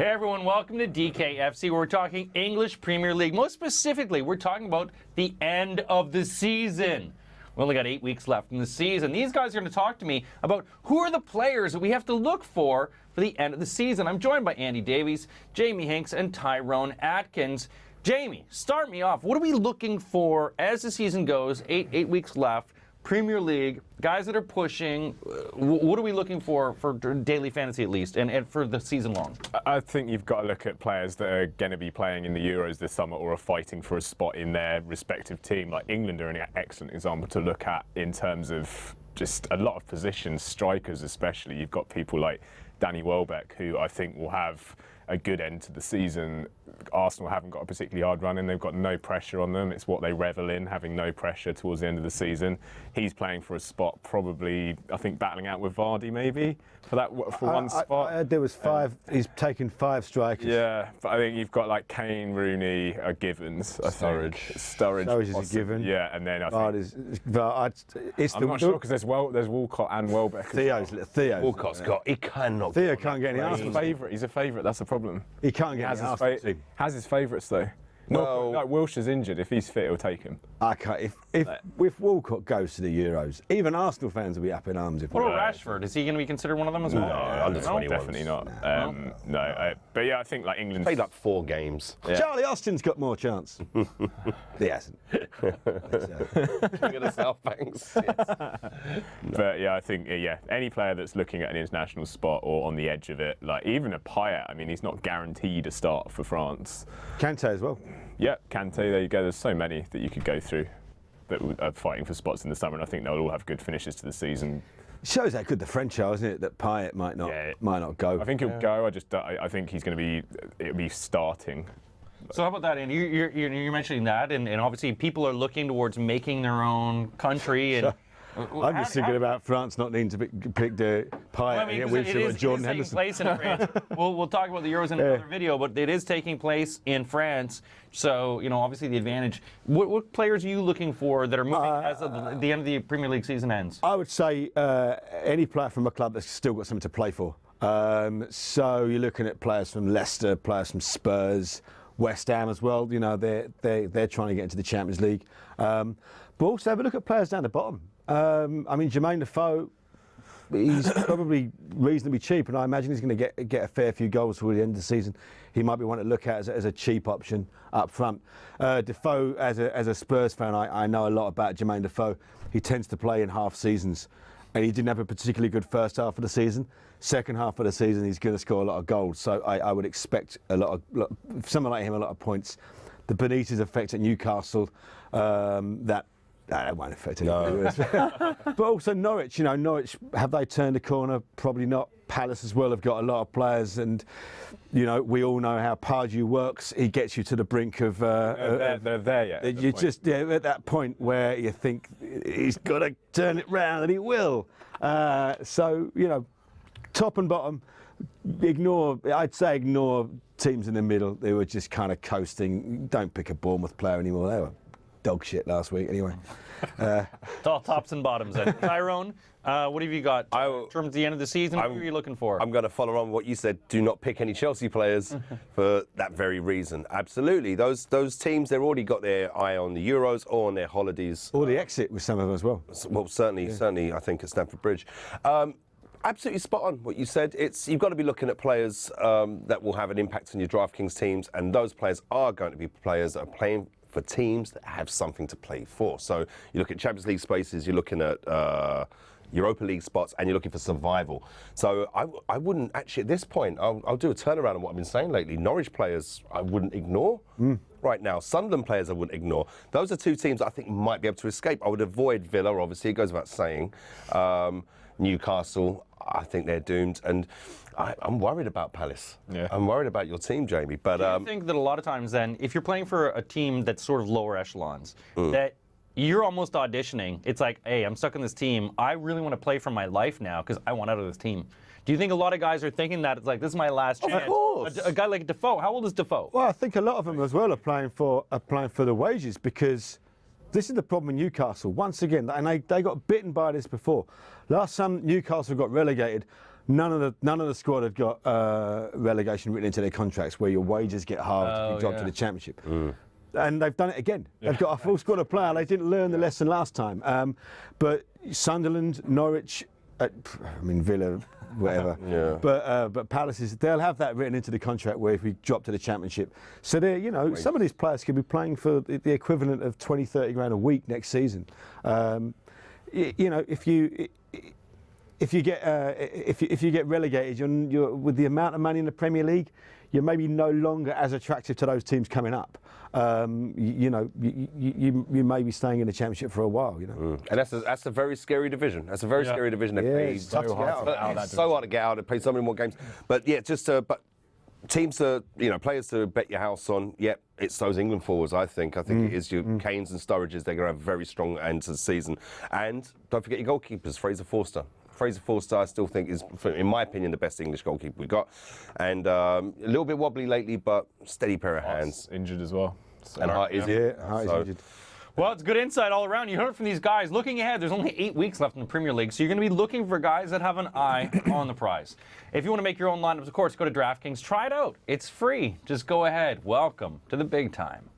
Hey everyone, welcome to DKFC. We're talking English Premier League. Most specifically, we're talking about the end of the season. We only got 8 weeks left in the season. These guys are going to talk to me about who are the players that we have to look for the end of the season. I'm joined by Andy Davies, Jamie Hinks, and Tyrone Atkins. Jamie, start me off. What are we looking for as the season goes? Eight weeks left. Premier League, guys that are pushing, what are we looking for daily fantasy at least, and for the season long? I think you've got to look at players that are going to be playing in the Euros this summer or are fighting for a spot in their respective team. Like England are an excellent example to look at in terms of just a lot of positions, strikers especially. You've got people like Danny Welbeck, who I think will have a good end to the season. Arsenal haven't got a particularly hard run in. They've got no pressure on them. It's what they revel in, having no pressure towards the end of the season. He's playing for a spot, probably, I think, battling out with Vardy maybe for one spot. I heard there was five. He's taken 5 strikers. Yeah, but I think you've got like Kane, Rooney, Givens. Sturridge is a given. Yeah, and then I think I'm not sure because there's Walcott and Welbeck. Theo's. Walcott's got. He cannot. Theo can't get any He's Arsenal. He's a favourite. That's the problem. He can't get any Arsenal team. Has his favourites though. Well, like Wilshire's injured. If he's fit, he'll take him. I can't. If Walcott goes to the Euros, even Arsenal fans will be up in arms. What about Rashford? Is he going to be considered one of them as well? No, under 21s. Definitely not. But yeah, I think like England Played like 4 games. Yeah. Charlie Austin's got more chance. He hasn't. King of the South Banks. Yes. But yeah, I think any player that's looking at an international spot or on the edge of it, like even a Payet. I mean, he's not guaranteed a start for France. Kante as well. Yeah, Kante. There you go. There's so many that you could go through that are fighting for spots in the summer, and I think they'll all have good finishes to the season. Shows how good the French are, isn't it? That Payet might not go. I think he'll go. I think he's going to be. It'll be starting. So how about that, Andy? You're mentioning that, and obviously people are looking towards making their own country. And I'm just thinking about France not needing to pick the Payet. Well, it is Jordan taking Henderson. place in France. We'll talk about the Euros in another video, but it is taking place in France. So, obviously the advantage. What players are you looking for that are moving as of the end of the Premier League season ends? I would say any player from a club that's still got something to play for. So you're looking at players from Leicester, players from Spurs, West Ham as well. They're trying to get into the Champions League. But also have a look at players down the bottom. I mean, Jermaine Defoe, he's probably reasonably cheap, and I imagine he's going to get a fair few goals toward the end of the season. He might be one to look at as a cheap option up front. Defoe, as a Spurs fan, I know a lot about Jermaine Defoe. He tends to play in half seasons, and he didn't have a particularly good first half of the season. Second half of the season, he's going to score a lot of goals. So I would expect someone like him a lot of points. The Benitez effect at Newcastle, that won't affect anyone. No. But also Norwich, Norwich, have they turned a corner? Probably not. Palace as well have got a lot of players, and we all know how Pardew works. He gets you to the brink of. They're there yet. You're just at that point where you think he's got to turn it round, and he will. So top and bottom, ignore teams in the middle. They were just kind of coasting. Don't pick a Bournemouth player anymore. They were dog shit last week anyway. It's all tops and bottoms then. Tyrone, what have you got in terms of the end of the season? Who are you looking for? I'm going to follow on what you said. Do not pick any Chelsea players for that very reason. Absolutely. Those teams, they've already got their eye on the Euros or on their holidays. Or the exit with some of them as well. Well, certainly, I think at Stamford Bridge. Absolutely spot on what you said. You've got to be looking at players that will have an impact on your DraftKings teams, and those players are going to be players that are playing for teams that have something to play for. So you look at Champions League spaces, you're looking at Europa League spots, and you're looking for survival. So I wouldn't actually, at this point, I'll do a turnaround on what I've been saying lately. Norwich players I wouldn't ignore right now. Sunderland players I wouldn't ignore. Those are 2 teams I think might be able to escape. I would avoid Villa, obviously, it goes without saying. Newcastle, I think they're doomed, and I'm worried about Palace. Yeah. I'm worried about your team, Jamie. But do you think that a lot of times then, if you're playing for a team that's sort of lower echelons, that you're almost auditioning, it's like, hey, I'm stuck in this team. I really want to play for my life now because I want out of this team. Do you think a lot of guys are thinking that it's like, this is my last chance? Of course. A guy like Defoe, how old is Defoe? Well, I think a lot of them as well are applying for the wages, because this is the problem in Newcastle. Once again, and they got bitten by this before. Last time Newcastle got relegated, None of the squad have got relegation written into their contracts where your wages get halved if you drop to the Championship. And they've done it again. They've got a full squad of players. They didn't learn the lesson last time. But Sunderland, Norwich, Villa, whatever. But Palaces, they'll have that written into the contract where if we drop to the Championship. So they're, some of these players could be playing for the equivalent of 20, 30 grand a week next season. If you get relegated, you're with the amount of money in the Premier League, you're maybe no longer as attractive to those teams coming up. You may be staying in the Championship for a while. And that's a very scary division. That's a very scary division. It's tough to get out. It's so hard to get out. They play so many more games. But yeah, but teams to players to bet your house on. Yep, it's those England forwards. I think it is your Kanes and Sturridges. They're going to have a very strong end to the season. And don't forget your goalkeepers, Fraser Forster. Fraser Forster, I still think, is, in my opinion, the best English goalkeeper we got. And a little bit wobbly lately, but steady pair of hands. Injured as well. And Hart is injured. Well, it's good insight all around. You heard from these guys. Looking ahead, there's only 8 weeks left in the Premier League, so you're going to be looking for guys that have an eye on the prize. If you want to make your own lineups, of course, go to DraftKings. Try it out. It's free. Just go ahead. Welcome to the big time.